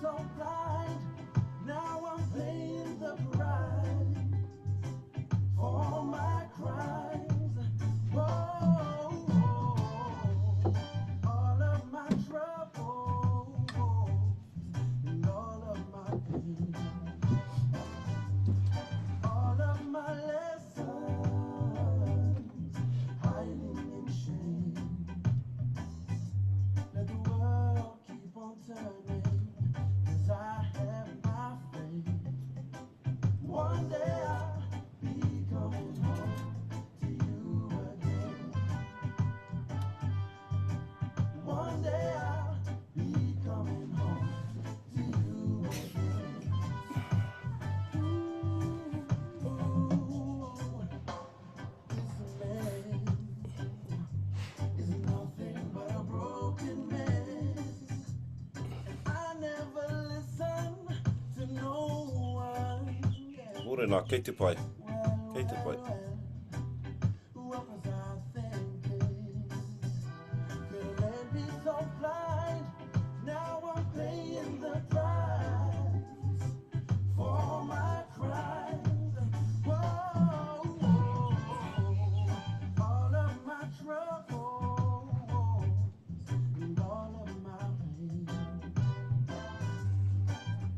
so blind. Now I'm paying the price for my crimes. Whoa, all of my troubles and all of my pain, all of my lessons hiding in shame. Let the world keep on turning, 'cause I have my faith. One day I'll be coming home to you again. One day I'll be coming home to you again. Ooh, this man is nothing but a broken man. I never listen to no one. Morena, kei te pai. Kei te pai. What was I thinking? Could I be so blind? Now I'm paying the price for my crimes. Whoa, all of my troubles and all of my pain,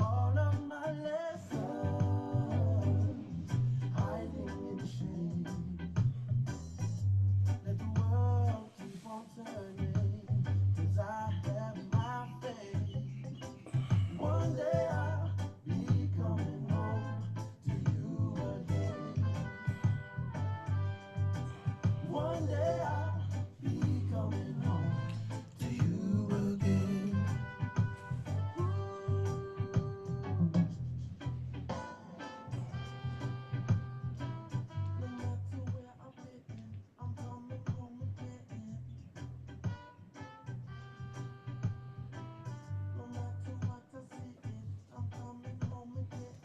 all of my lessons hiding in shame. Let the world keep on turning, 'cause I have my faith. One day I'll be coming home to you again. One day I'll be coming home to you again. No matter where I've been, I'm coming home again. No matter what I see, I'm coming home again.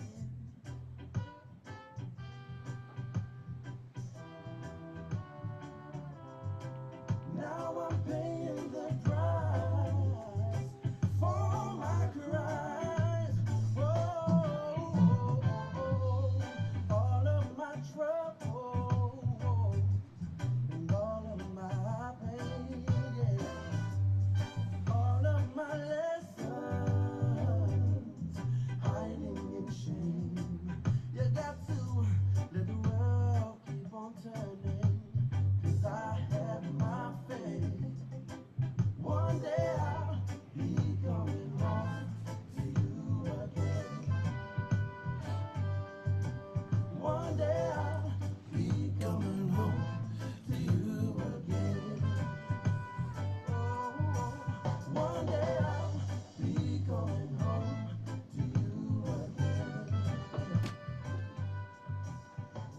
Now I'm paying the price for my cries. Whoa, all of my troubles and all of my pain, yeah. All of my lessons hiding in shame. You got to let the world keep on turning, 'cause I have my faith. One day I'll be coming home to you again. One day I'll be coming home to you again. Oh, one day I'll be coming home to you again.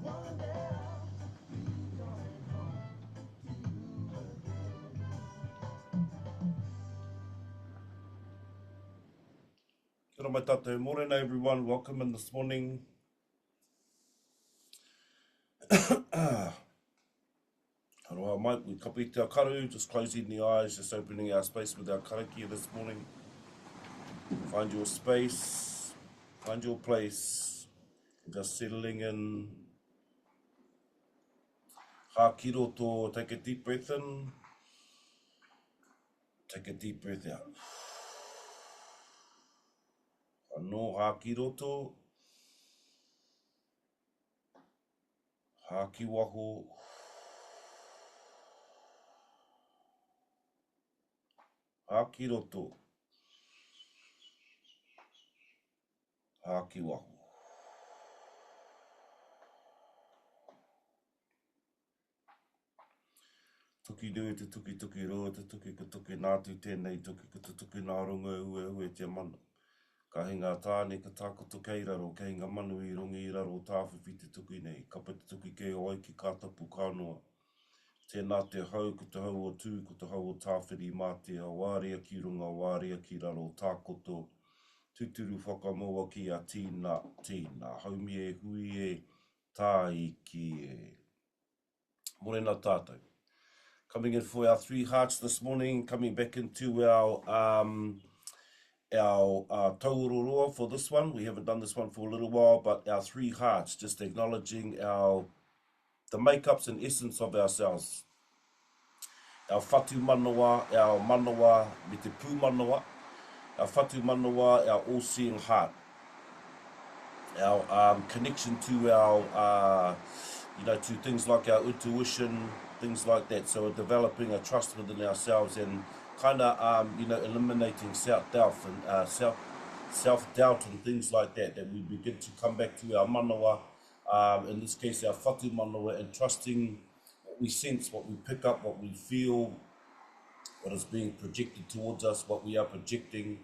One day I'll be coming home to you again. Kia ora mai tātou, morena everyone, welcome in this morning. Aroha mai, we kapi te akaru, just closing the eyes, just opening our space with our karakia this morning. Find your space, find your place, just settling in. Hākiroto, take a deep breath in, take a deep breath out. Anō hākiroto, hākiwaho, hākiroto, hākiwaho. Tuki nui te tuki tuki roa, te tuki ka tuki nātu tēnei tuki ka tuki nā runga ue te mana. Ka hinga tāne ka tākoto kei raro, ka hinga manu I runga I raro tāwhiwhi te tuki nei. Ka pata tuki kei o ai ki kātapu kānoa. Tēnā te hau ko te hau o tū, ko te hau o tāwhiri mā te wāria ki runga, wāria ki raro tākoto. Tuturu whakamoa ki a tīna, tīna. Haumi e hui e tāi ki e. Morena tātou. Coming in for our three hearts this morning, coming back into our our tauroroa for this one. We haven't done this one for a little while, but our three hearts, just acknowledging the makeups and essence of ourselves. Our whatu manawa, our manawa me te pū manawa, our whatu manawa, our all-seeing heart, our connection to our, to things like our intuition, things like that. So we're developing a trust within ourselves and kind of, eliminating self-doubt and self-doubt and things like that, that we begin to come back to our manawa, in this case, our whatu manawa, and trusting what we sense, what we pick up, what we feel, what is being projected towards us, what we are projecting,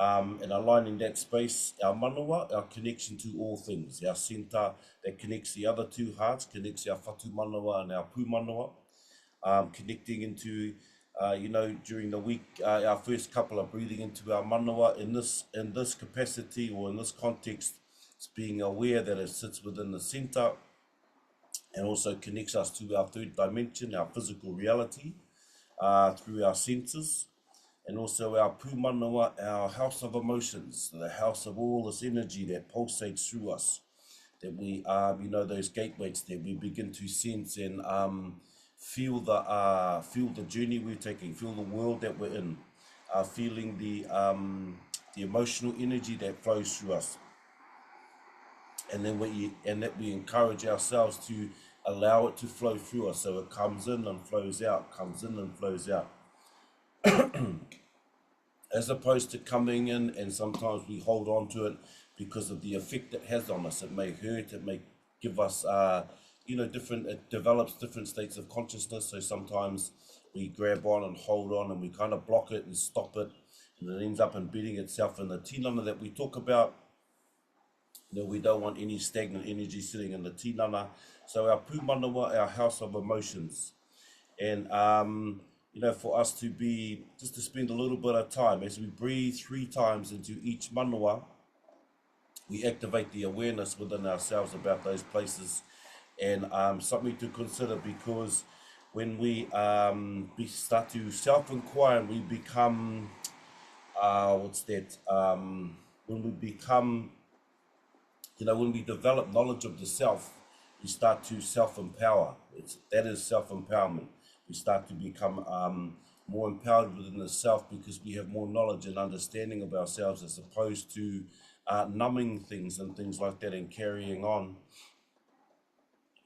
and aligning that space, our manawa, our connection to all things, our centre that connects the other two hearts, connects our whatu manawa and our pū manawa, connecting into, during the week, our first couple of breathing into our manawa in this capacity or in this context, it's being aware that it sits within the centre and also connects us to our third dimension, our physical reality, through our senses, and also our pū manawa, our house of emotions, the house of all this energy that pulsates through us, that we, those gateways that we begin to sense and feel the journey we're taking, feel the world that we're in, feeling the emotional energy that flows through us, and then we encourage ourselves to allow it to flow through us, so it comes in and flows out, comes in and flows out. As opposed to coming in and sometimes we hold on to it because of the effect it has on us. It may hurt, it may give us, it develops different states of consciousness. So sometimes we grab on and hold on and we kind of block it and stop it, and it ends up embedding itself in the tinana that we talk about. We don't want any stagnant energy sitting in the tinana. So our pū manawa, our house of emotions. And, for us to spend a little bit of time, as we breathe 3 times into each manawa, we activate the awareness within ourselves about those places. And something to consider, because when we start to self-inquire and we become, when we become, when we develop knowledge of the self, we start to self-empower. That is self-empowerment. We start to become more empowered within the self because we have more knowledge and understanding of ourselves, as opposed to numbing things and things like that and carrying on.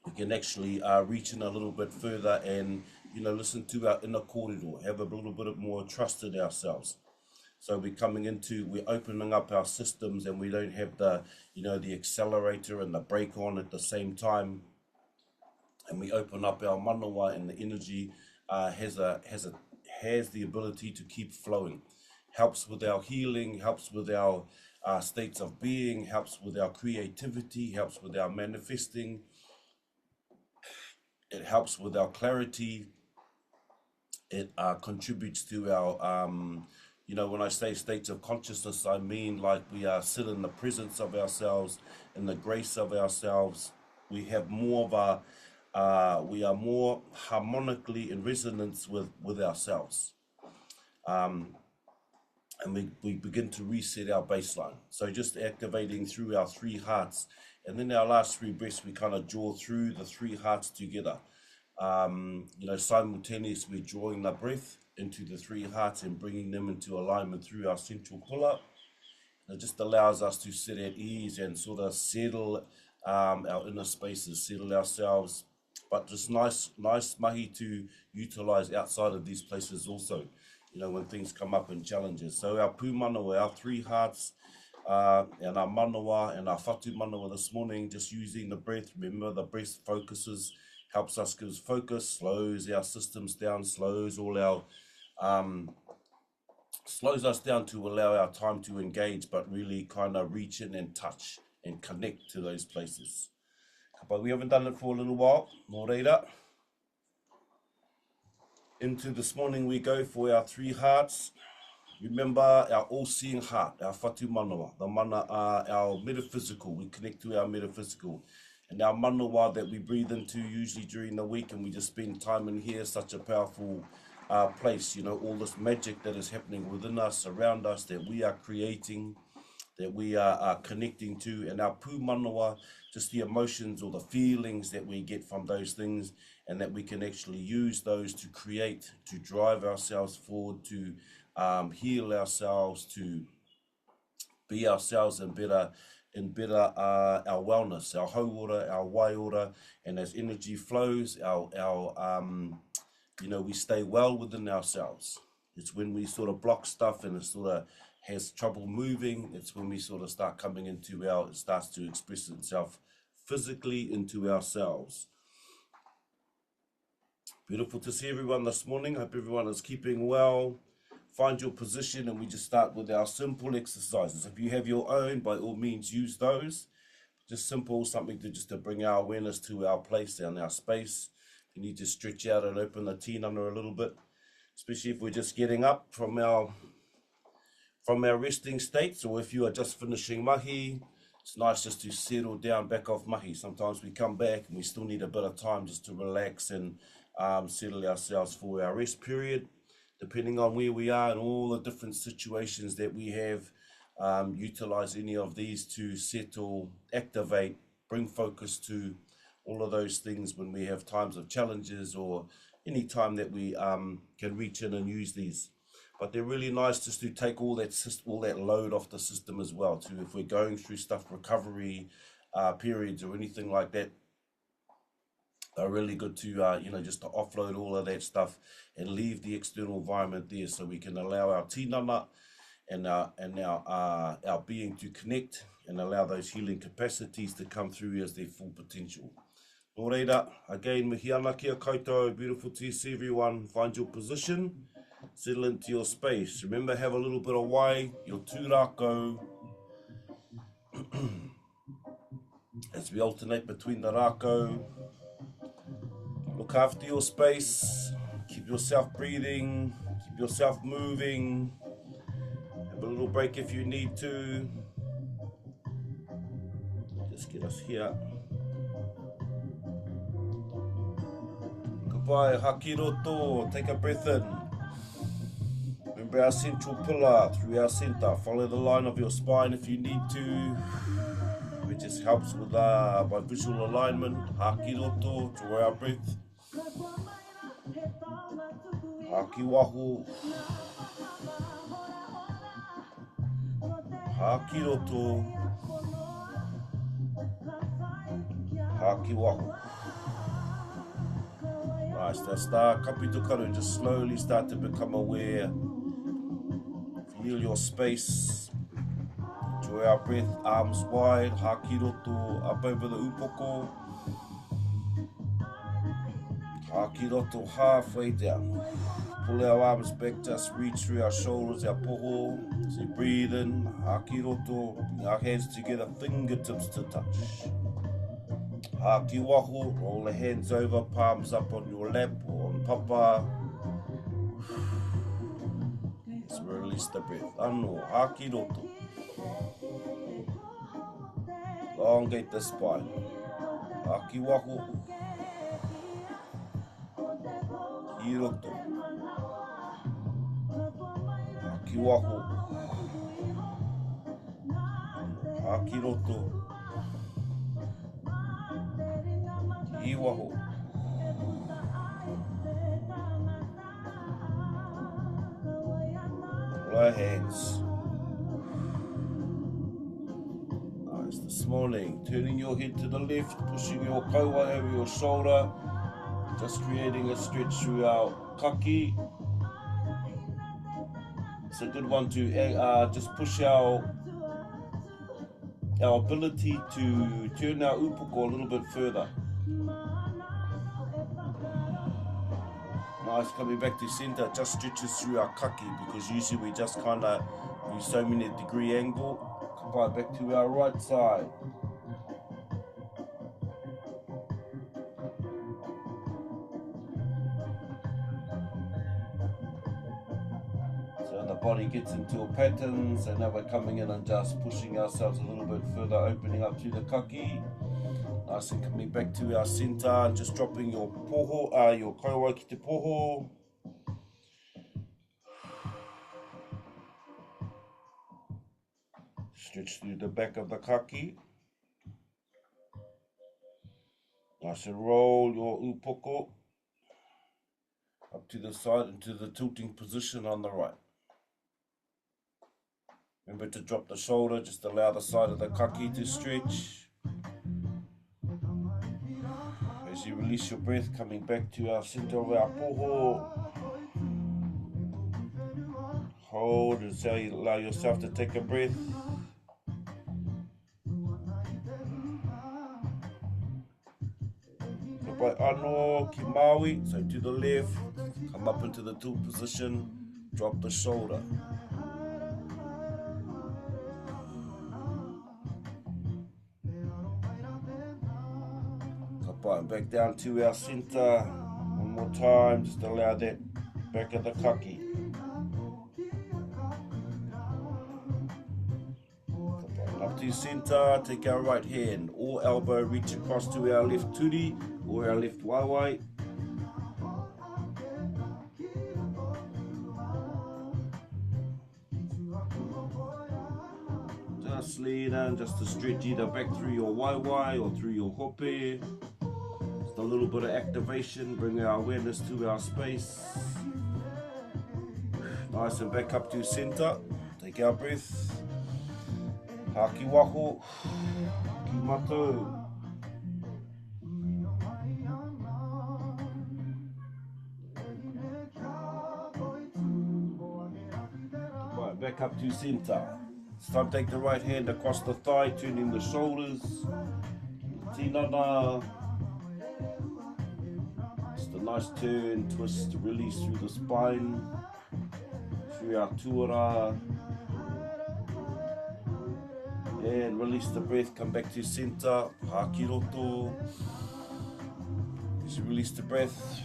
We can actually reach in a little bit further and, listen to our inner kōrero, have a little bit more trust in ourselves. So we're opening up our systems, and we don't have the accelerator and the brake on at the same time. And we open up our manawa, and the energy has the ability to keep flowing. Helps with our healing, helps with our states of being, helps with our creativity, helps with our manifesting. It helps with our clarity. It contributes to our, when I say states of consciousness, I mean like we sit in the presence of ourselves, in the grace of ourselves. We have more of we are more harmonically in resonance with ourselves. And we begin to reset our baseline. So just activating through our 3 hearts. And then our last 3 breaths, we kind of draw through the 3 hearts together. Simultaneously drawing the breath into the 3 hearts and bringing them into alignment through our central pull-up. It just allows us to sit at ease and sort of settle our inner spaces, settle ourselves. But just nice mahi to utilize outside of these places also, when things come up and challenges. So our pū manawa, our 3 hearts, and our manawa and our whatu manawa this morning, just using the breath. Remember, the breath helps us give focus, slows our systems down, slows us down to allow our time to engage, but really kind of reach in and touch and connect to those places. But we haven't done it for a little while. Nō reira. Into this morning we go for our 3 hearts. Remember our all-seeing heart, our whatu manawa, the mana, our metaphysical. We connect to our metaphysical. And our manawa that we breathe into usually during the week, and we just spend time in here, such a powerful place, you know, all this magic that is happening within us, around us, that we are creating, that we are connecting to, and our pūmanawa, just the emotions or the feelings that we get from those things, and that we can actually use those to create, to drive ourselves forward, to heal ourselves, to be ourselves in better our wellness, our hauora, our waiora, and as energy flows, you know, we stay well within ourselves. It's when we sort of block stuff and it sort of has trouble moving, it's when we sort of start coming into it starts to express itself physically into ourselves. Beautiful to see everyone this morning. Hope everyone is keeping well. Find your position, and we just start with our simple exercises. If you have your own, by all means use those. Just simple, something to bring our awareness to our place and our space. You need to stretch out and open the tinana a little bit, especially if we're just getting up from our resting states, or if you are just finishing mahi. It's nice just to settle down back off mahi. Sometimes we come back and we still need a bit of time just to relax and settle ourselves for our rest period. Depending on where we are and all the different situations that we have, utilize any of these to settle, activate, bring focus to all of those things when we have times of challenges, or any time that we can reach in and use these. But they're really nice just to take all that load off the system as well, too. If we're going through stuff, recovery periods or anything like that, are really good to you know, just to offload all of that stuff and leave the external environment there, so we can allow our tinana and our being to connect, and allow those healing capacities to come through as their full potential. Nō reira, again, mihi ana kia koutou. Beautiful to see everyone. Find your position, settle into your space. Remember, have a little bit of wai, your tū Rakau, as we alternate between the Rakau. Look after your space, keep yourself breathing, keep yourself moving, have a little break if you need to. Just get us here. Goodbye, haki roto, take a breath in. Remember our central pillar through our center. Follow the line of your spine if you need to. It just helps with by visual alignment. Haki roto, draw our breath. Haki wahu. Haki roto. Haki wahu. Nice, that's the kapito karu. Just slowly start to become aware. Feel your space. Enjoy our breath, arms wide. Haki roto, up over the upoko. Haki roto, halfway down. Pull our arms back, just reach through our shoulders, our poho. As you breathe in, haki roto, bring our hands together, fingertips to touch. Haki wahu, roll the hands over, palms up on your lap or on papa. Let's release the breath. Anō, haki roto. Elongate the spine. Haki wahu. Ki roto. Haki wahu. Haki roto. Ki wahu. Pull our hands. Nice. This morning, turning your head to the left, pushing your kaua over your shoulder, just creating a stretch through our kaki. It's a good one to just push our ability to turn our upoko a little bit further. Nice, coming back to center, just stretches through our kaki, because usually we just kind of do so many degree angle. Come back to our right side. So the body gets into a pattern, so now we're coming in and just pushing ourselves a little bit further, opening up to the kaki. Nice, and coming back to our center, and just dropping your poho, your kaua ki te poho. Stretch through the back of the kaki. Nice and roll your upoko up to the side into the tilting position on the right. Remember to drop the shoulder, just allow the side of the kaki to stretch. As you release your breath, coming back to our center of our poho. Hold and so you allow yourself to take a breath. By ano ki maui, so to the left, come up into the tilt position, drop the shoulder. Kapa and back down to our center. One more time, just allow that back of the kaki. Kapa up to center, take our right hand, or elbow reach across to our left turi, or our left waiwai. Just lean in, just to stretch either back through your waiwai or through your hope. Just a little bit of activation, bring our awareness to our space. Nice and back up to center. Take our breath. Haki waho, ki matou. Right, back up to center. This time take the right hand across the thigh, turning the shoulders. Tinana. Just a nice turn, twist, release through the spine, through our tuara. And release the breath, come back to center, haki roto. As you release the breath,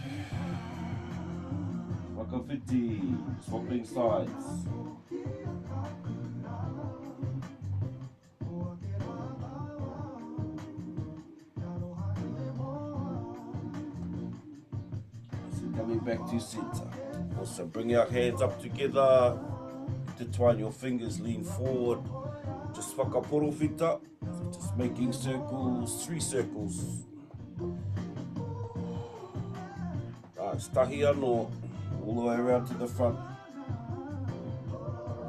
wakawhiti, swapping sides. So coming back to center. Also bring our hands up together, intertwine your fingers, lean forward. Just whakaporo whita, just making circles, 3 circles. Right, stahi anō, all the way around to the front.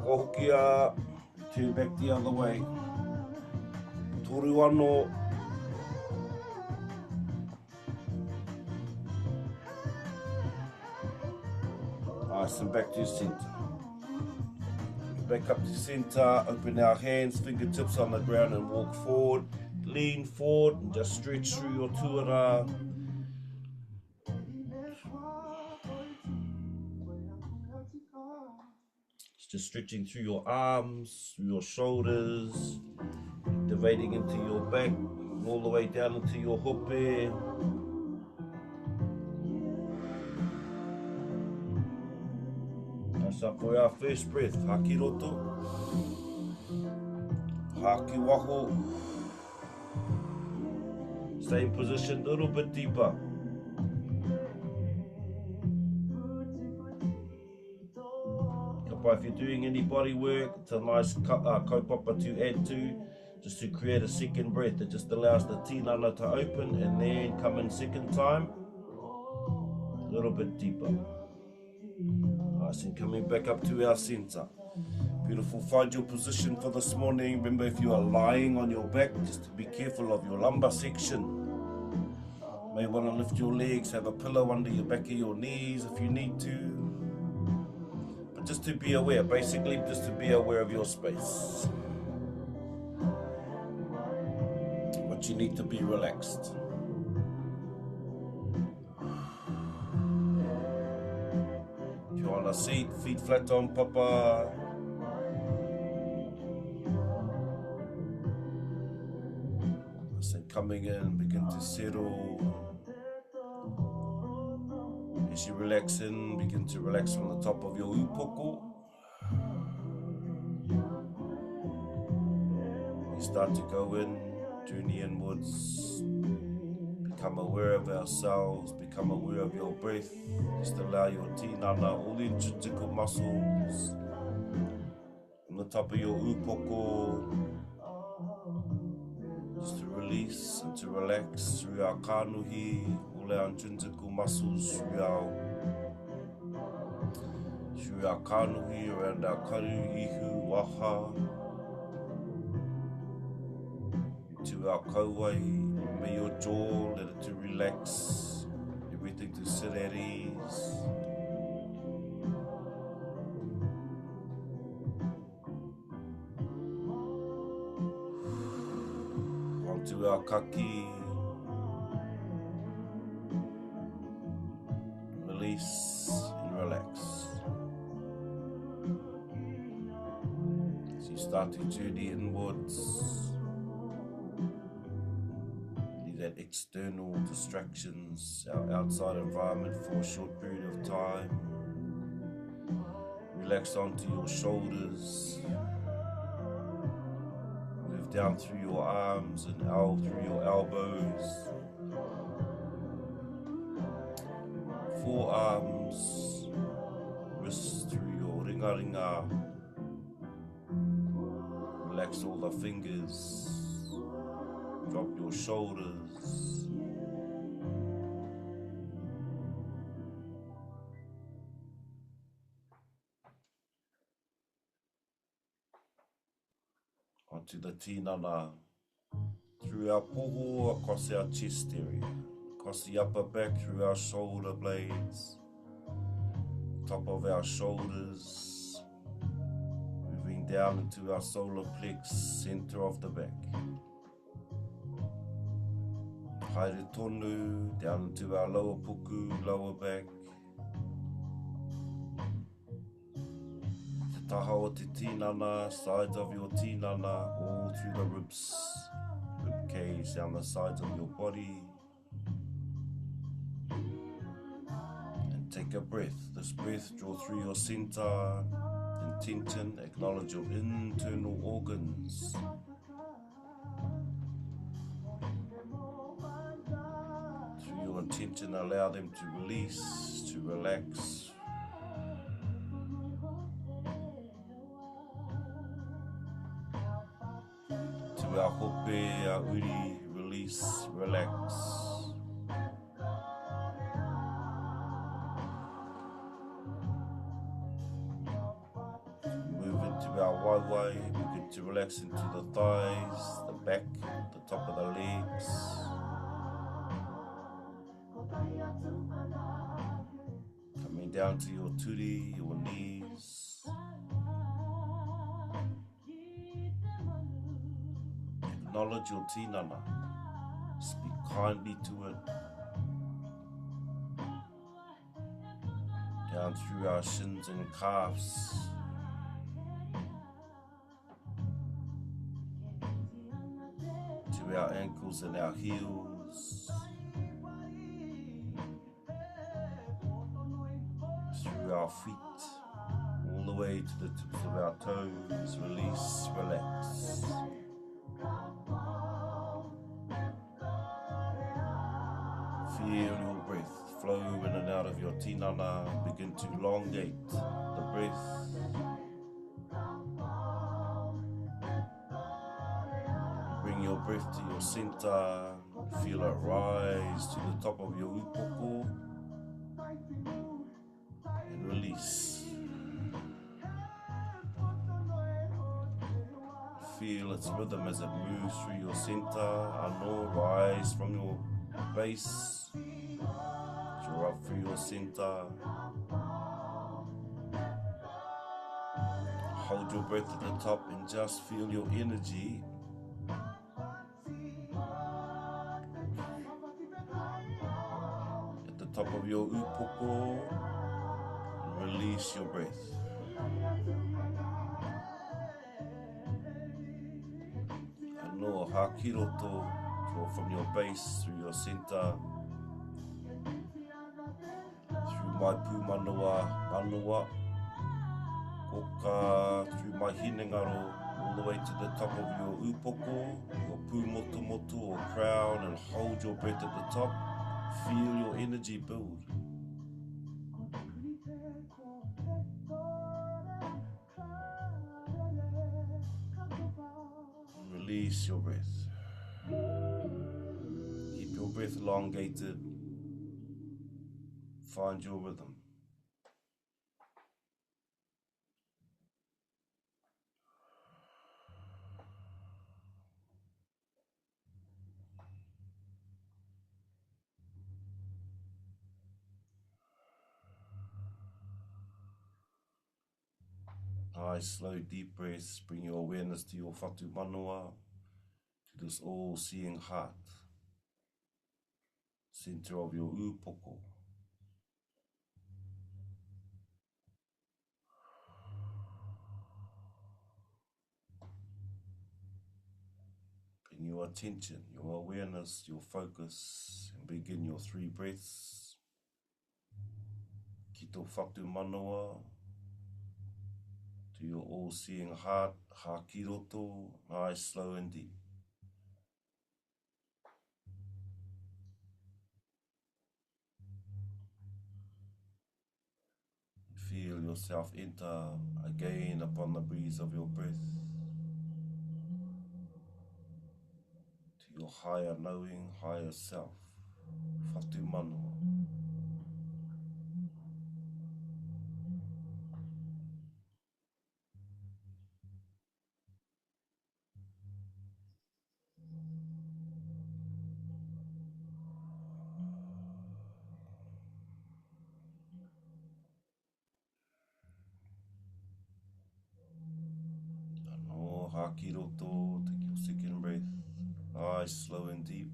Kohokia, turn back the other way. Toru anō. Nice, and back to center. Back up to center, open our hands, fingertips on the ground and walk forward. Lean forward and just stretch through your tuara. Just stretching through your arms, through your shoulders, activating into your back, and all the way down into your hope. So for our first breath, haki roto, haki waho. Stay in position a little bit deeper. Kapa, if you're doing any body work, it's a nice kaupapa to add to, just to create a second breath that just allows the tinana to open and then come in second time, a little bit deeper. Nice, and coming back up to our center. Beautiful, find your position for this morning. Remember, if you are lying on your back, just to be careful of your lumbar section. You may want to lift your legs, have a pillow under your back of your knees if you need to. But just to be aware, basically just to be aware of your space. But you need to be relaxed. On a seat, feet flat on papa. So coming in, begin to settle. As you relax in, begin to relax from the top of your upoko. You start to go in, journey inwards. Become aware of ourselves, become aware of your breath. Just allow your tinana, all the intrinsic muscles, From the top of your upoko, just to release and to relax through our kanuhi, all our intrinsic muscles, through our kanuhi, around our karu, ihu, waha, to our kauai. May your jaw, let it to relax, everything to sit at ease. Onto our kaki, release and relax. As you start to journey inwards, leave that external distractions, our outside environment for a short period of time. Relax onto your shoulders, move down through your arms and through your elbows, forearms, wrists through your ringa. Relax all the fingers, drop your shoulders. Onto the tinana, through our poho, across our chest area, across the upper back, through our shoulder blades, top of our shoulders, moving down into our solar plex, center of the back. Haere tonu, down into our lower puku, lower back. Te taha o te tinana, sides of your tinana, all through the ribs, rib cage, down the sides of your body. And take a breath. This breath, draw through your center, intention, acknowledge your internal organs. Through your intention, allow them to release, to relax. To our hope, our uri, release, relax. Move into our waiwai, begin to relax into the thighs, the back, the top of the legs. Coming down to your turi, your knees. Acknowledge your tinana. Speak kindly to it. Down through our shins and calves. To our ankles and our heels. Through our feet. All the way to the tips of our toes. Release, relax. Feel your breath flow in and out of your tinana. Begin to elongate the breath. Bring your breath to your center. Feel it rise to the top of your upoko. And release. Feel its rhythm as it moves through your center. Ano, rise from your base. Draw up through your center. Hold your breath at the top and just feel your energy. At the top of your upoko. And release your breath. Ano, hakiroto. Draw from your base through your center. Through my manua, oka, through my Hinengaro, all the way to the top of your upoko, your motu or crown, and hold your breath at the top. Feel your energy build. Release your breath. Keep your breath elongated. Find your rhythm. Nice, slow, deep breaths. Bring your awareness to your whatu manawa, to this all-seeing heart, center of your upoko. Bring your attention, your awareness, your focus, and begin your 3 breaths. Ki tō whatu manawa, to your all-seeing heart, hā ki roto, nice, slow and deep. Feel yourself enter again upon the breeze of your breath to your higher knowing, higher self, whatu manawa. Anō, hā ki roto, take your second breath, nice, slow and deep.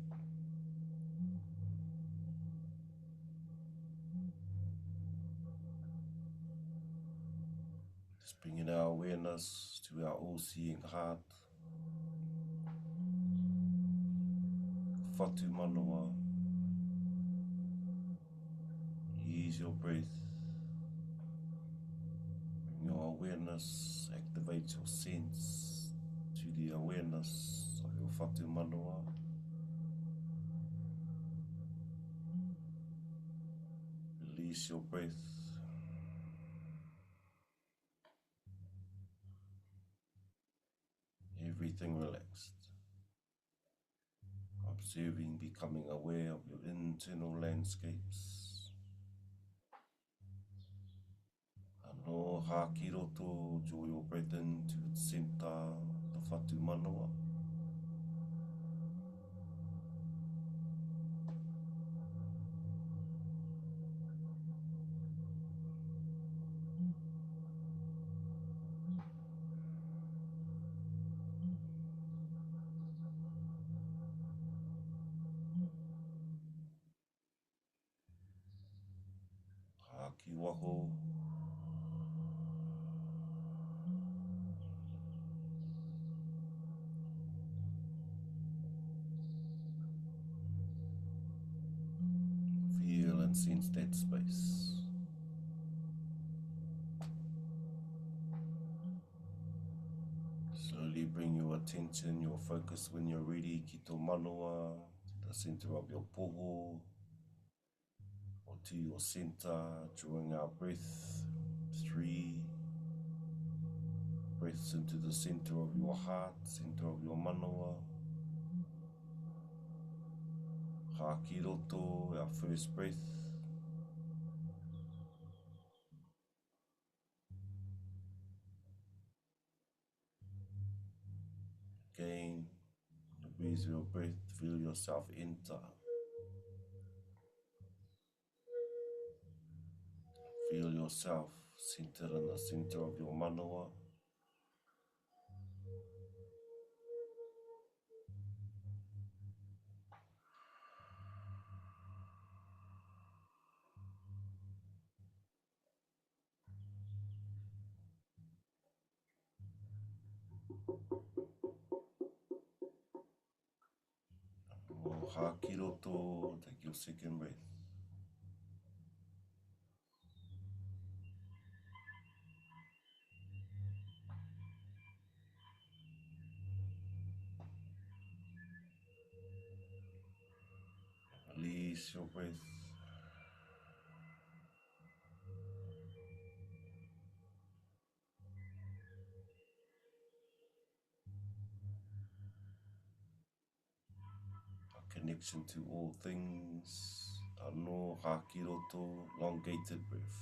Just bringing our awareness to our all-seeing heart, whatu manawa. Ease your breath. Bring your awareness, activate your sense to the awareness of your whatu manawa. Release your breath. Everything relaxed. Observing, becoming aware of your internal landscapes. Anō, hā ki roto, draw your breath into its center, the whatu manawa. Hā ki waho. Feel and sense that space. Slowly bring your attention, your focus when you're ready, ki tō manawa, to the center of your poho, or to your center, drawing our breath, 3 breaths into the center of your heart, center of your manawa. Hā ki roto, our first breath. Again, the breeze of your breath, feel yourself enter. Feel yourself centered in the center of your manawa. Hā ki roto, take your second breath. Release your breath. connection to all things. Anō haki roto, elongated breath.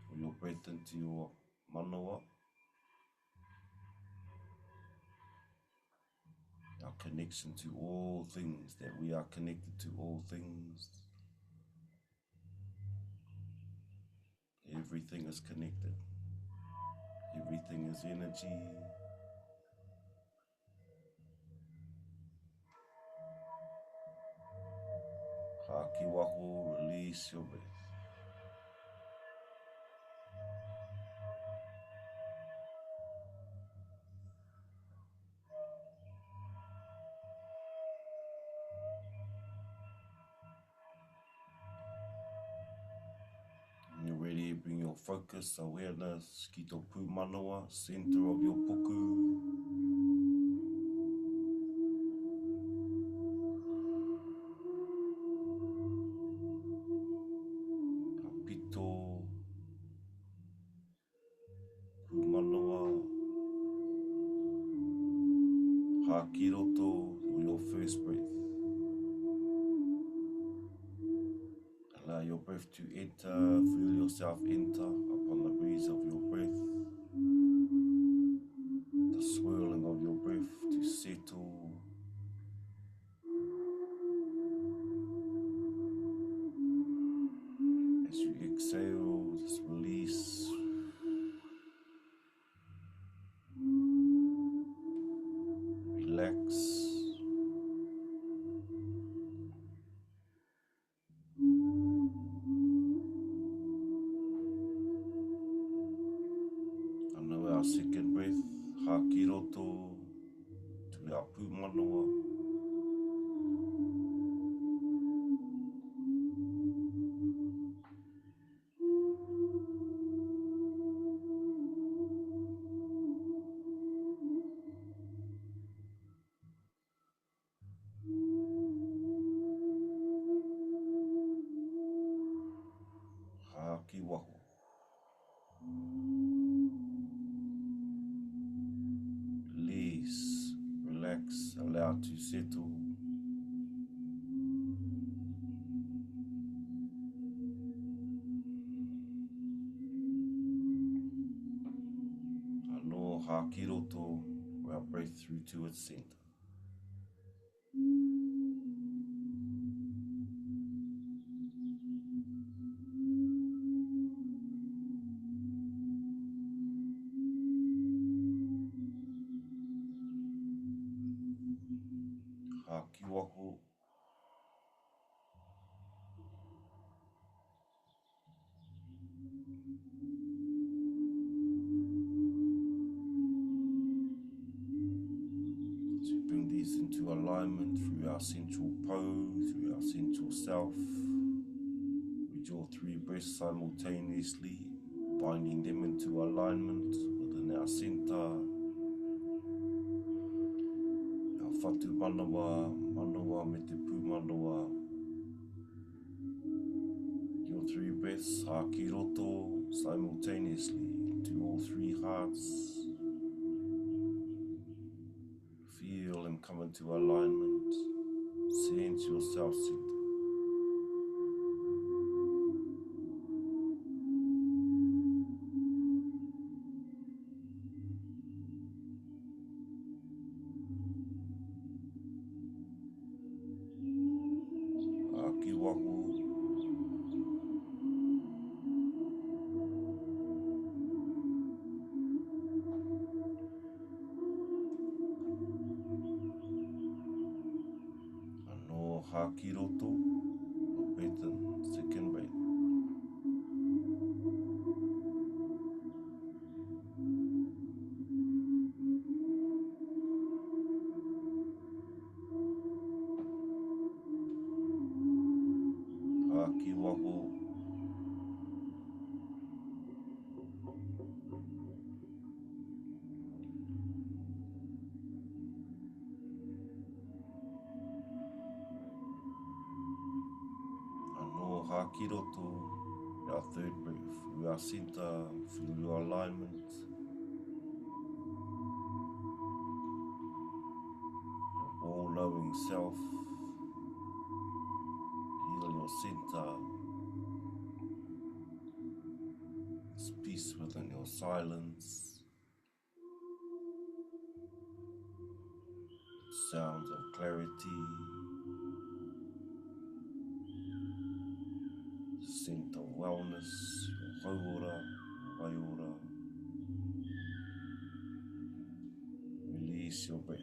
Pull your breath into your manawa. Our connection to all things, that we are connected to all things. Everything is connected. Everything is energy. Haki waho, release your breath. When you're ready, bring your focus, awareness, ki tō pū manawa, center of your puku. Pito, pū manawa, haki roto, your first breath. Allow your breath to enter, feel yourself enter upon the breeze of your breath. The swirling of your breath to settle. As you exhale, just release. Relax. Our second breath, haki roto, to our pū manawa. Haki waho. Release, relax, allow to settle. Anō haki roto, our breath through to its center. Haki waho. So bring these into alignment through our central pose, through our central self. We draw 3 breaths simultaneously, binding them into alignment within our center. Our whatu manawa, manawa me te pū manawa. Your 3 breaths, haki roto, simultaneously into all 3 hearts. Feel them come into alignment. Sense yourself centered. Haki waho. Anō haki roto, breath in, second breath. Haki waho. Anō haki roto, our third breath. Through our center, feel your alignment. knowing self, heal your center, it's peace within your silence, sounds of clarity, scent of wellness, your hauora, waiora. Release your breath.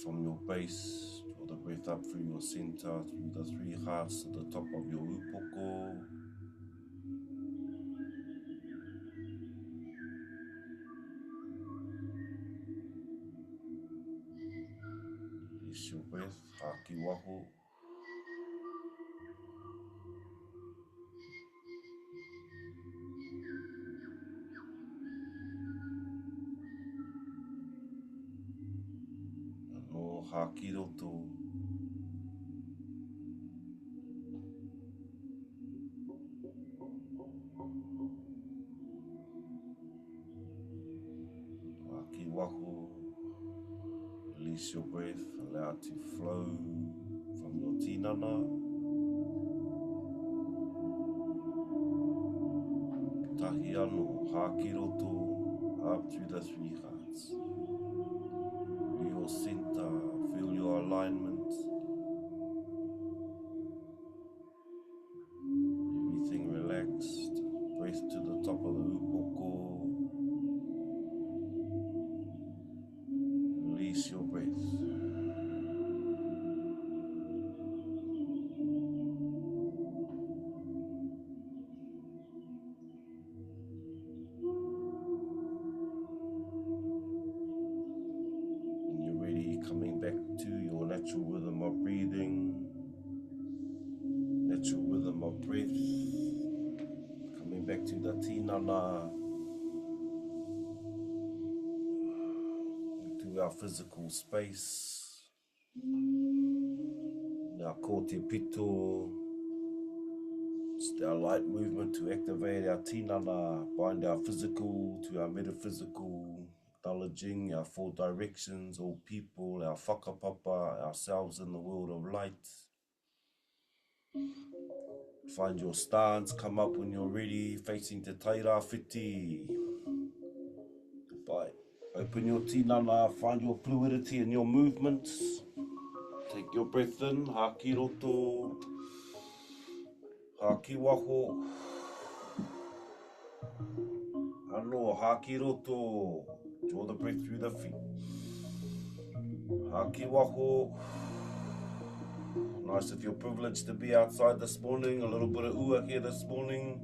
From your base, draw the breath up through your center, through the three hearts at the top of your upoko. Release your breath, haki waho. No haki roto. Haki waho. Release your breath, allow it to flow from your tinana. Tahi anō, haki roto, up through the three hearts. Your center, feel your alignment. Everything relaxed. Breath to the top of the upoko. Release your breath. When you're ready, coming back to your natural rhythm of breathing, natural rhythm of breath, coming back to the tinana, to our physical space, our ko te pito. It's our light movement to activate our tinana, bind our physical to our metaphysical, acknowledging our four directions, all people, our whakapapa, ourselves in the world of light. Find your stance, come up when you're ready, facing te taira whiti. Goodbye. Open your tinana, find your fluidity in your movements. Take your breath in, haki roto, haki waho. Anō, haki roto. Draw the breath through the feet. Haki waho. Nice if you're privileged to be outside this morning, a little bit of ua here this morning.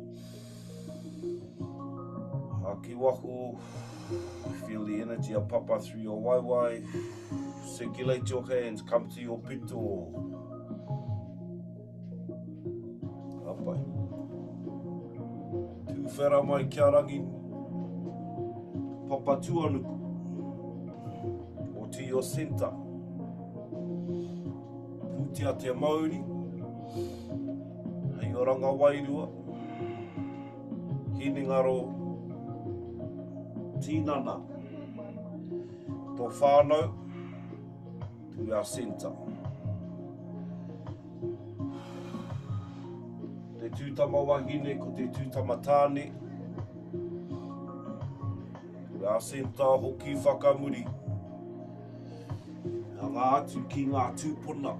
Haki waho. Feel the energy of papa through your waiwai. Circulate your hands, come to your pito. Apai. Tu whera mai kia rangi. Papa tuanuku. O to your center. Putia te Māori. Hei oranga wairua. Hinengaro. Tinana. Tō whānau. To our center. Te tūtama wahine ko te tūtama tāne. To our center hoki whakamuri. Ngā atu ki ngā tūpuna.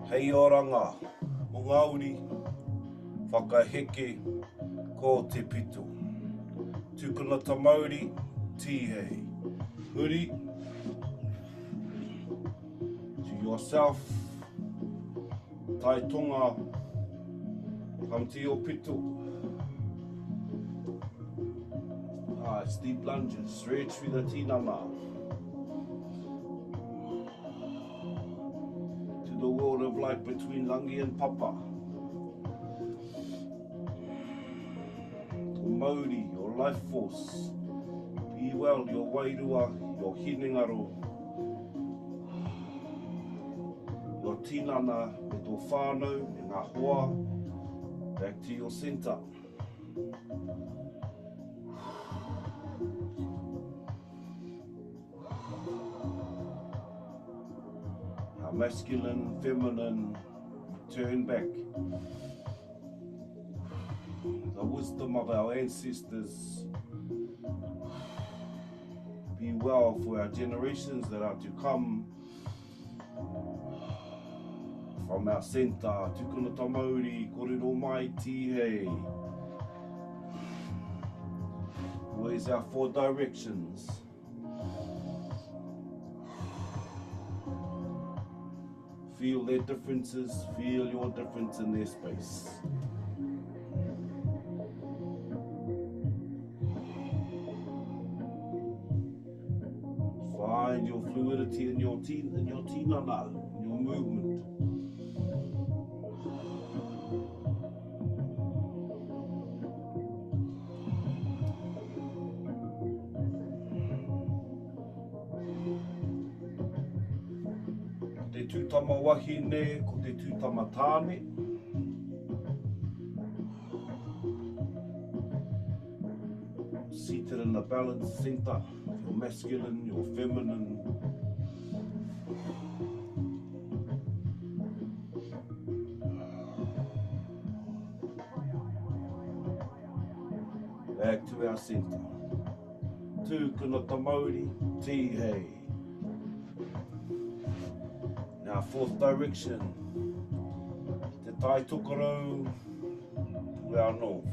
Hei oranga, o Ngāuri, whakaheke ko te pito. Tūkuna ta Māori, tihei. Huri, to yourself, tai tonga, come to your pito. Nice, deep lunges, stretch through the tinana. The world of light between Langi and Papa. Māori, your life force. Be well, your wairua, your Hinengaro. Your tinana, me tō whānau, e ngā hoa. Back to your center. Our masculine, feminine, turn back. The wisdom of our ancestors be well for our generations that are to come from our centre, tukuna tā Māori, korero mai tihei. Where's our 4 directions? Feel their differences, feel your difference in their space. Find your fluidity in your tinana, in your movement. Te tūtama wahine, ko te tūtama tāne. Seated in the balance center, your masculine, your feminine. Back to our center. Tūkuna tā Māori, tihei. Now 4th direction, te tai tokorau to our north.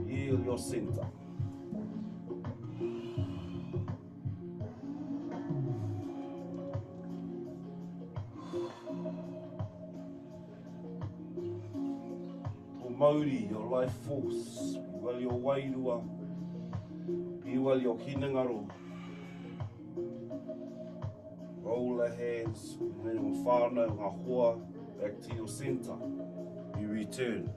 Heal your center. To Māori, your life force, be well your Wairua, be well your Hinengaro. Roll the hands, Mahi Hā, Ngā Hoa, back to your center. You return.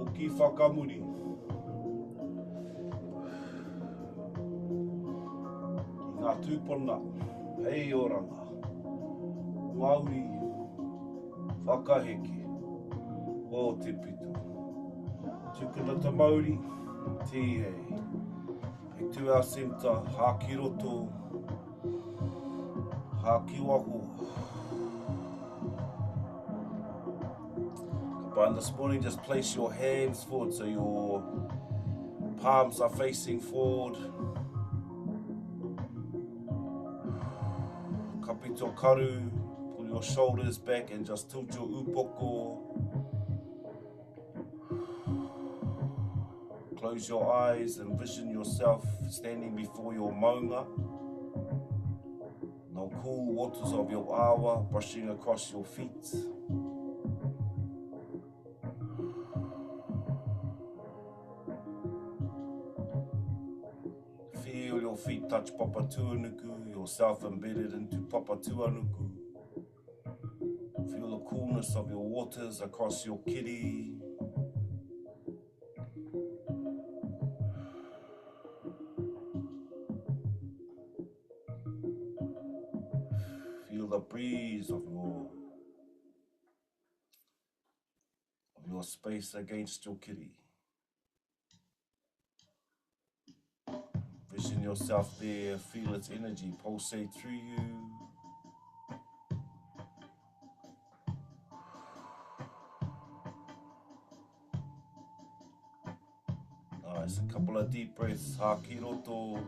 Oki whakamuri. Ki ngā tūpuna, hei oranga. Māori, whakaheke, o te pitu. Tukuna tā Māori, tihei. Back to our center, haki roto, haki waho. But this morning, just place your hands forward so your palms are facing forward. Kapito karu, pull your shoulders back and just tilt your upoko. Close your eyes and vision yourself standing before your maunga. The cool waters of your awa brushing across your feet. Feel your feet touch Papa Tuanuku, yourself embedded into Papa Tuanuku. Feel the coolness of your waters across your kiri. The breeze of your space against your kiri. Vision yourself there, feel its energy pulsate through you. Nice, a couple of deep breaths. Haki roto,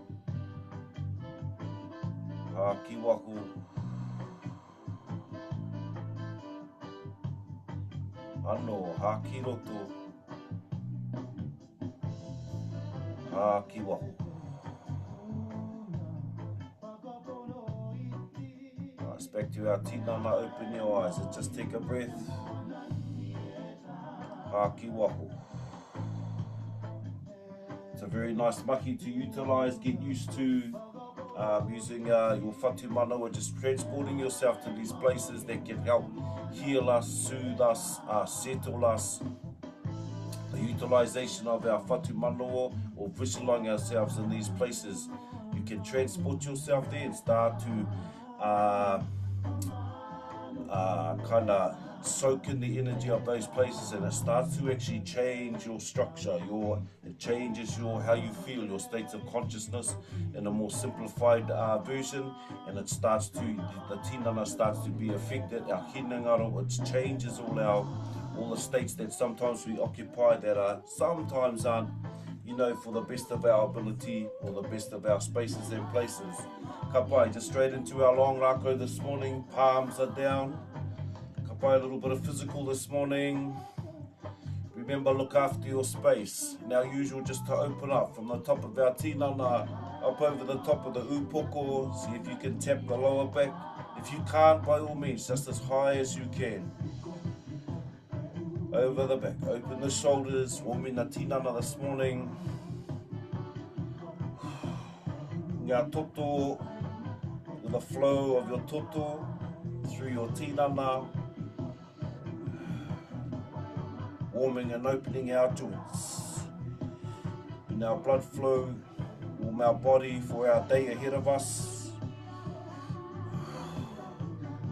haki waku. Ano, haki roto, haki waho. Nice, back to our tinana, open your eyes and just take a breath. Haki waho. It's a very nice mahi to utilize, get used to using your whatu mana, or just transporting yourself to these places that can help heal us, soothe us, settle us. The utilization of our whatu manoa, or visualizing ourselves in these places, you can transport yourself there and start to kind of soak in the energy of those places, and it starts to actually change your structure. It changes how you feel, your states of consciousness in a more simplified version, and the tinana starts to be affected. Our Hinengaro, it changes all the states that sometimes we occupy that sometimes aren't, for the best of our ability or the best of our spaces and places. Ka pai, just straight into our long rākau this morning. Palms are down. Ka pai, a little bit of physical this morning. Remember, look after your space. Now, usual, just to open up from the top of our tinana up over the top of the upoko. See if you can tap the lower back. If you can't, by all means, just as high as you can. Over the back, open the shoulders, warming the tinana this morning. Ngā toto, with the flow of your toto through your tinana, warming and opening our joints. In our blood flow, warm our body for our day ahead of us.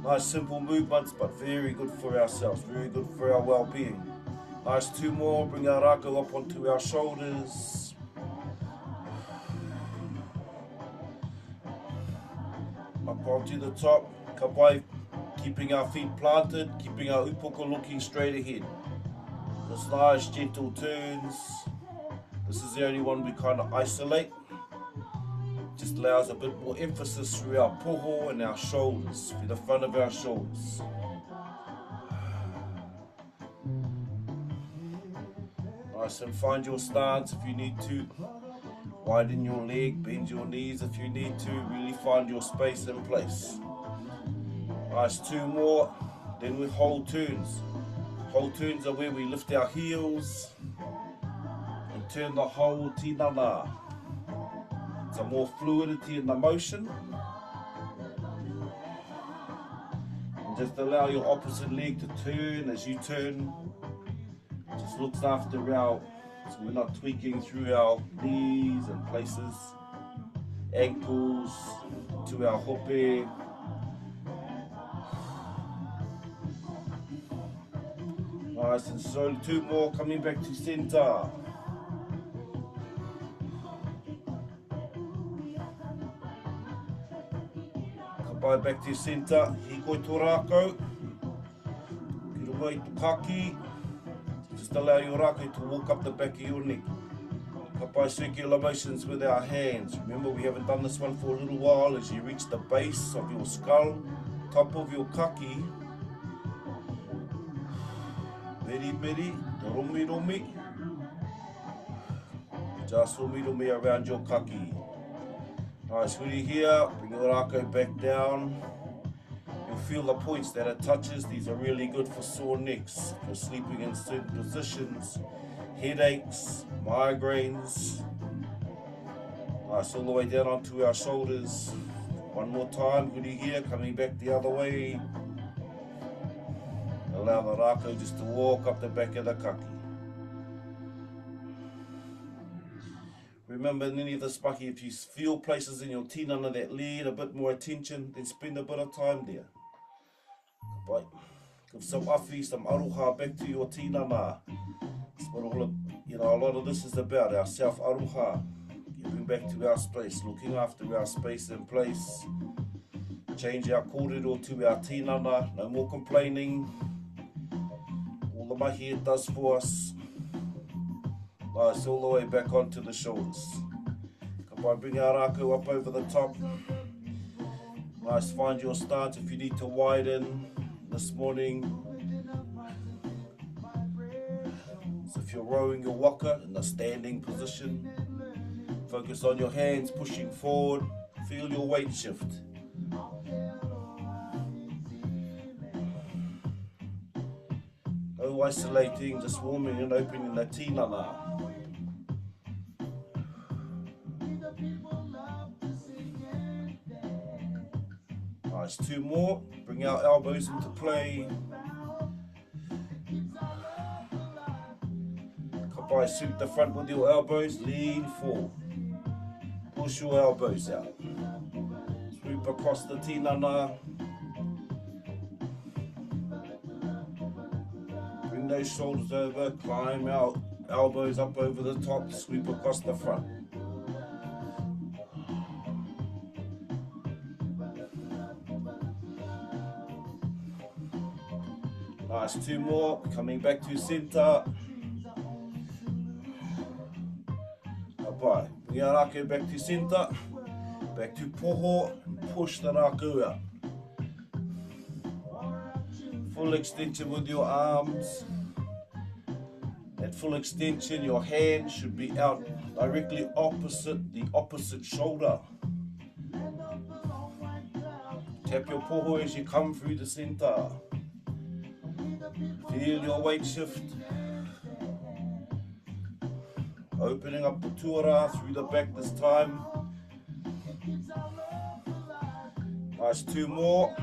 Nice simple movements, but very good for ourselves, very good for our well-being. Nice, 2 more, bring our rākau up onto our shoulders. Up onto the top, ka pai, keeping our feet planted, keeping our upoko looking straight ahead. Just nice gentle turns. This is the only one we kind of isolate. Just allows a bit more emphasis through our poho and our shoulders, through the front of our shoulders. Nice, and find your stance if you need to. Widen your leg, bend your knees if you need to. Really find your space and place. Nice, 2 more. Then we hold turns. Hold turns are where we lift our heels and turn the whole tinana. Some more fluidity in the motion. And just allow your opposite leg to turn as you turn. Just looks after so we're not tweaking through our knees and places, ankles, to our hope. Nice, and slowly 2 more, coming back to center. Back to center, hikoi tō rākau, ki runga i tō kaki. Just allow your rākau to walk up the back of your neck. Ka pai, circular motions with our hands. Remember, we haven't done this one for a little while. As you reach the base of your skull, top of your kaki, meri meri, te romi romi, just romi romi around your kaki. Nice, huri here, bring your rākau back down. You'll feel the points that it touches. These are really good for sore necks, for sleeping in certain positions, headaches, migraines. Nice, all the way down onto our shoulders. One more time, huri here, coming back the other way. Allow the rākau just to walk up the back of the kaki. Remember, in any of this mahi, if you feel places in your tinana that need a bit more attention, then spend a bit of time there. Right. Give some awhi, some aroha back to your tinana. That's what a lot of this is about, our self-aroha. Giving back to our space, looking after our space and place. Change our kōrero to our tinana, no more complaining. All the mahi it does for us. Nice, all the way back onto the shoulders. Ka pai, bring our rākau up over the top. Nice, find your stance if you need to widen this morning. So if you're rowing your waka in the standing position, focus on your hands pushing forward. Feel your weight shift. No isolating, just warming and opening the tinana. Nice, 2 more. Bring our elbows into play. Ka pai, sweep the front with your elbows, lean forward. Push your elbows out. Sweep across the tinana. those shoulders over, climb out, elbows up over the top, sweep across the front. Nice, 2 more, coming back to centre. Bye. Bring our Rakau back to centre, back to poho, and push the Rakau out. Full extension with your arms. At full extension, your hand should be out directly opposite the opposite shoulder. Tap your poho as you come through the centre. Feel your weight shift. Opening up the tuara through the back this time. Nice, 2 more.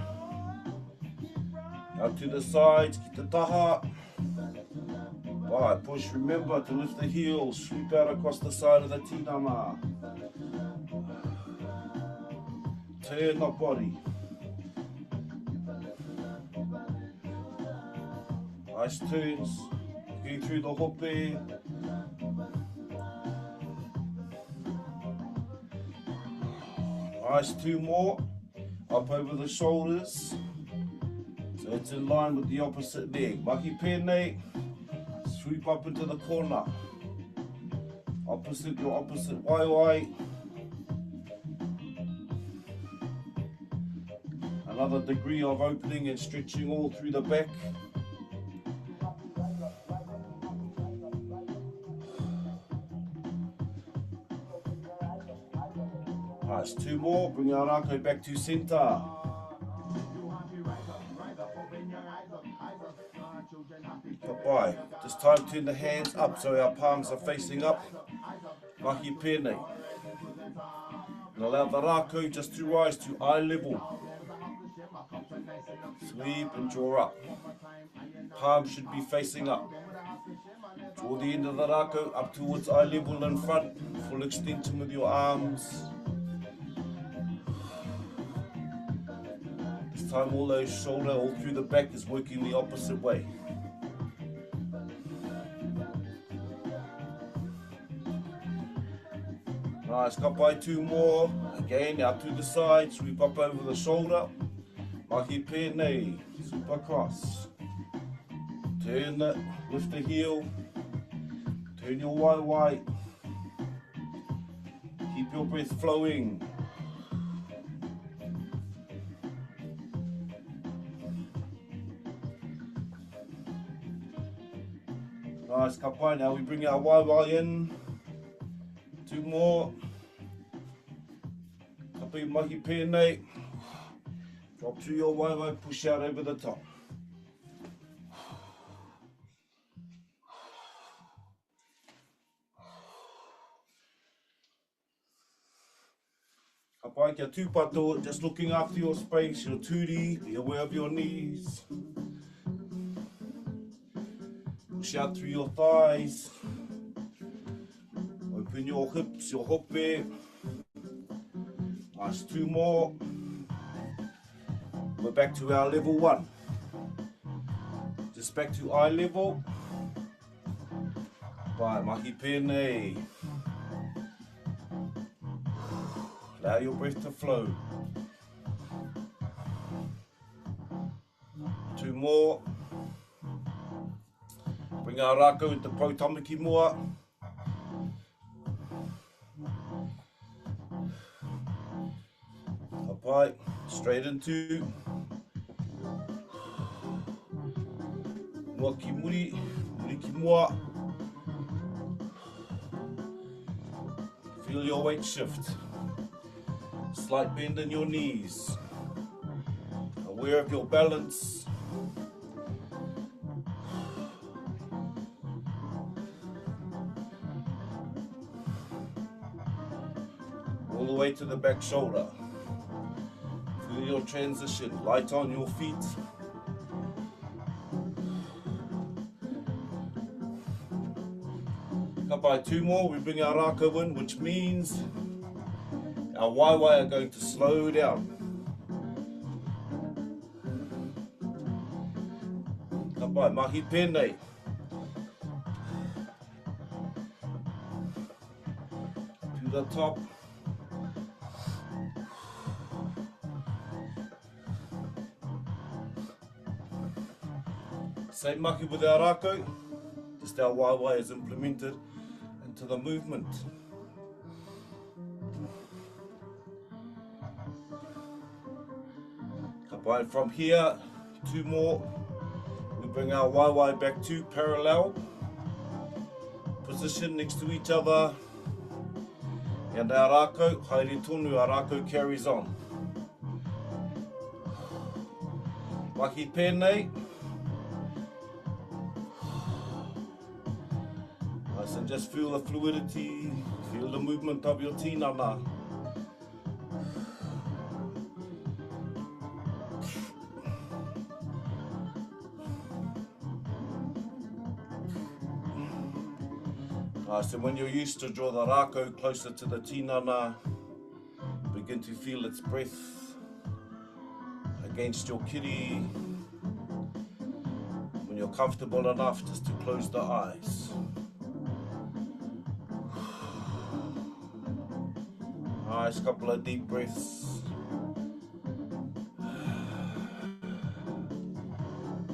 Out to the sides, keep the taha. Right, push, remember to lift the heels, sweep out across the side of the tinana. Turn the body. Nice turns, going through the hope. Nice, 2 more, up over the shoulders. So it's in line with the opposite leg. Mahi pēnei, sweep up into the corner. Opposite your opposite waiwai. Another degree of opening and stretching all through the back. Nice, 2 more, bring our Rakau back to centre. Bye. This time turn the hands up so our palms are facing up. Mahi pēnei. And allow the Rakau just to rise to eye level. Sweep and draw up. Palms should be facing up. Draw the end of the Rakau up towards eye level in front. Full extension with your arms. This time all those shoulder all through the back is working the opposite way. Nice, cut by 2 more. Again, out to the side, sweep up over the shoulder. Mahi pēnei, sweep across. Turn it, lift the heel. Turn your waiwai. Keep your breath flowing. Nice, ka pai. Now we bring our waiwai in. 2 more. Ka pai mahi pēnei. Drop through your waiwai, push out over the top. Ka pai kia tūpato, just looking after your space, your turi, be aware of your knees. Push out through your thighs. Open your hips, your hope. Nice, 2 more. We're back to our level 1. Just back to eye level. Bye, mahi pēnei. Allow your breath to flow. 2 more. Bring our Rakau into pautamaki mua. Apai, straight into mua ki muri, muri ki mua. Feel your weight shift. Slight bend in your knees. Aware of your balance. All the way to the back shoulder. Feel your transition. Light on your feet. Cut by 2 more, we bring our Rakau in, which means our waiwai are going to slow down. Cut by mahi pēnei. to the top. Same maki with our Rakau, just our waiwai is implemented into the movement. Kapai, from here, 2 more, we bring our waiwai back to parallel, position next to each other, and our Rakau, haere tonu, our Rakau carries on. Mahi pēnei. Nice, and just feel the fluidity, feel the movement of your tinana. Nice, and when you're used to draw the Rakau closer to the tinana, begin to feel its breath against your kiri. When you're comfortable enough, just to close the eyes. Nice, couple of deep breaths.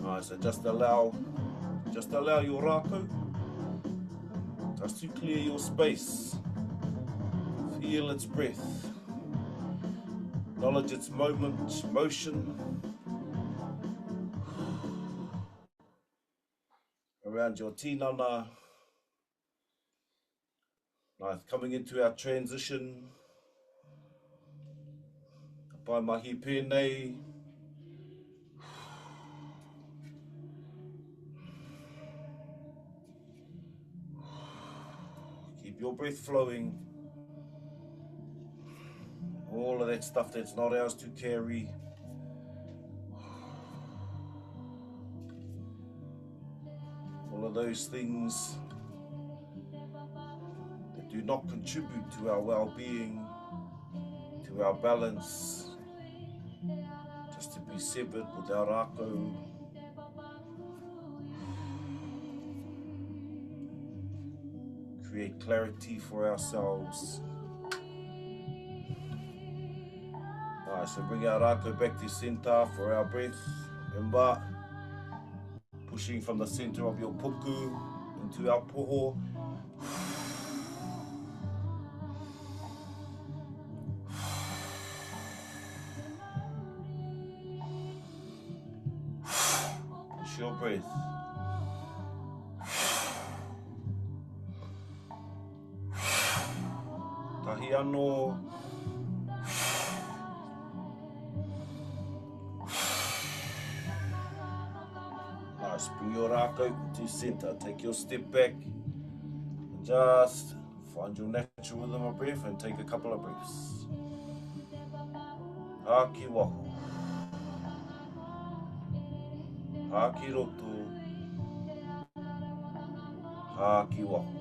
Nice, and just allow your Rakau just to clear your space. Feel its breath. Acknowledge its motion around your tinana. Nice, coming into our transition. Pai mahi pēnei. Keep your breath flowing. All of that stuff that's not ours to carry. All of those things that do not contribute to our well-being, to our balance, just to be severed with our Rakau. Create clarity for ourselves. Alright, so bring our Rakau back to center for our breath. Remember, pushing from the center of your puku into our poho. Push your breath. Tahi anō. Nice, bring your Rakau to center. Take your step back. Just find your natural rhythm of breath and take a couple of breaths. Haki waho. Haki roto. Haki waho.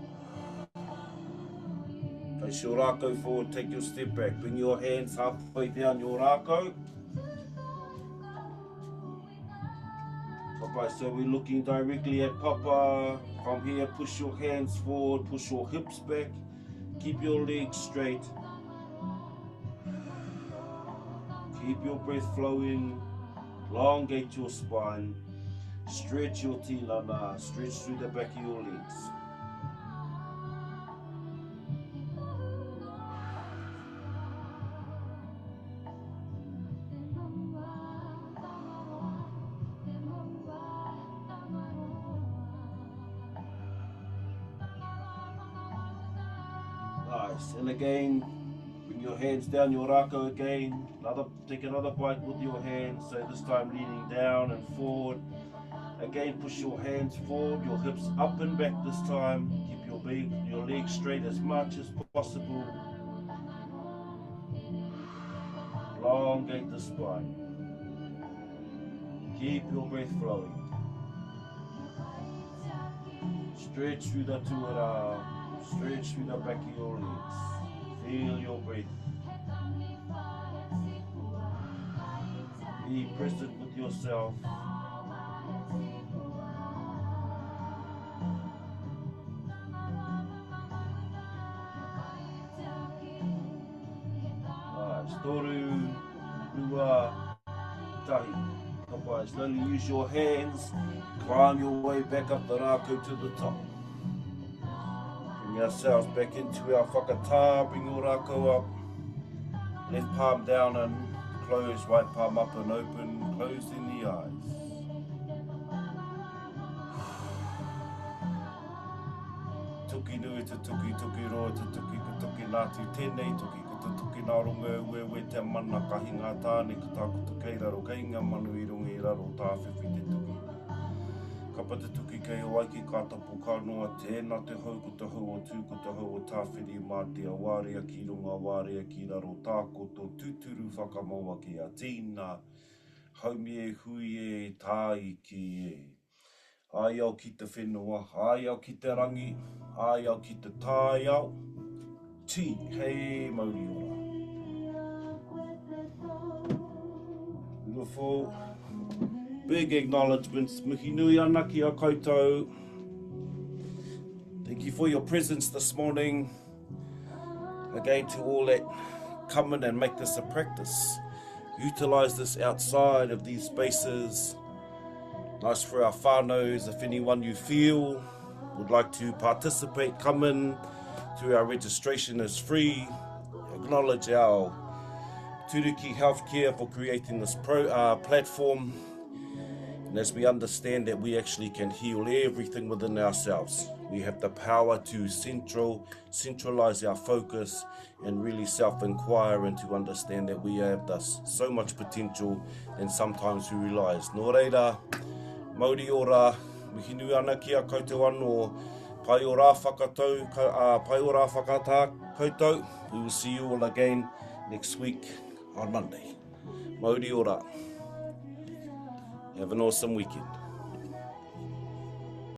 Place your Rakau forward, take your step back. Bring your hands halfway down your Rakau. So we're looking directly at Papa. From here, push your hands forward, push your hips back. Keep your legs straight. Keep your breath flowing. Elongate your spine. Stretch your tinana. Stretch through the back of your legs. Nice, and again, bring your hands down your Rakau again. Take another bite with your hands, so this time leaning down and forward. Again, push your hands forward, your hips up and back this time. Keep your legs straight as much as possible. Elongate the spine. Keep your breath flowing. Stretch through the tuara. Stretch through the back of your legs. Feel your breath. Be present with yourself. Toru, rua, tahi. Kapai, slowly use your hands, climb your way back up the Rakau to the top. Bring ourselves back into our whakatā, bring your Rakau up. Left palm down and close, right palm up and open, closing the eyes. Tuki nui te tuki, tuki roa te tuki, ka tuki nātu tēnei tuki, ka te tuki nā runga ue te mana kahi ngā tāne, ka tākutu kei raro, kei ngā manu I runga I raro, tā whiwhi te tuki. Ka pa te tuki kei Hawaii ka tapu ka noa tēnā te hau ko te hau o tū ko te hau o tāwhiri mātia wārea ki runga wārea ki raro tāko tō tūturu whakamaua ki a tīna haumi e hui e tāi ki e. Ai au ki te whenua, ai au ki te rangi, ai au ki te tāi au. Ti, hei mauri ora. Beautiful. Big acknowledgements. Mihi nui ana ki a koutou. Thank you for your presence this morning. Again, to all that come in and make this a practice. Utilise this outside of these spaces. Nice for our whānaus. If anyone you feel would like to participate, come in to our registration is free. Acknowledge our Turiki Healthcare for creating this platform. And as we understand that we actually can heal everything within ourselves, we have the power to centralize our focus and really self-inquire and to understand that we have thus so much potential and sometimes we realize. Nō reira, Māori ora, mihi nui ana ki a koutou anō, pai o rā whakatau, pai o rā whakatā koutou. We will see you all again next week on Monday. Māori ora. Have an awesome weekend.